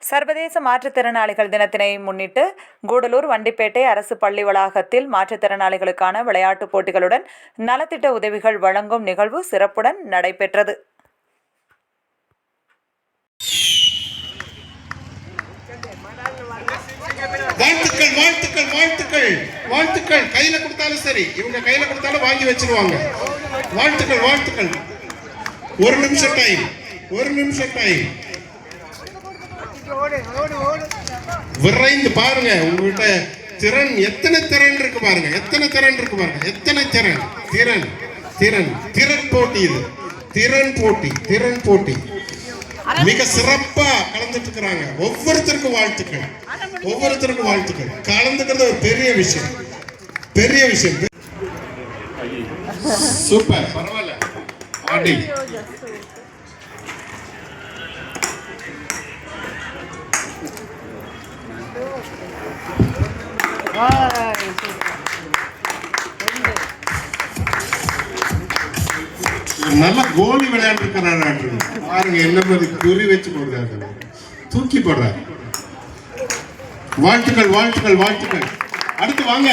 சர்வதேச மாற்றுத்திறனாளிகள் தினத்தினை முன்னிட்டு கூடலூர் வண்டிப்பேட்டை அரசு பள்ளி வளாகத்தில் மாற்றுத்திறனாளிகளுக்கான விளையாட்டுப் போட்டிகளுடன் நலத்திட்ட உதவிகள் வழங்கும் நிகழ்வு சிறப்புடன் நடைபெற்றது. வாழ்த்துக்கள் வாழ்த்துக்கள் வாழ்த்துக்கள் வாழ்த்துக்கள். கையில கொடுத்தாலும் சரி, இவங்க கையில கொடுத்தாலும் வாங்கி வச்சிருவாங்க. வாழ்த்துக்கள் வாழ்த்துக்கள். ஒரு நிமிஷம் டைம். விரைந்து பாருங்க. உங்ககிட்ட திறன் எத்தனை திறன் இருக்கு பாருங்க. திறன் போட்டி. இது திறன் போட்டி மிக சிறப்பா கலந்துட்டு இருக்கிறாங்க. ஒவ்வொருத்தருக்கும் வாழ்த்துக்கள். கலந்துக்கிறது ஒரு பெரிய விஷயம். சூப்பர், பரவாயில்ல. ஆடி நல்ல கோலி விளையாண்டு இருக்கிறாரு பாருங்க. என்ன மாதிரி குறி வச்சு போடுறாரு, தூக்கி போடுறாரு. வாழ்த்துக்கள். அடுத்து வாங்க.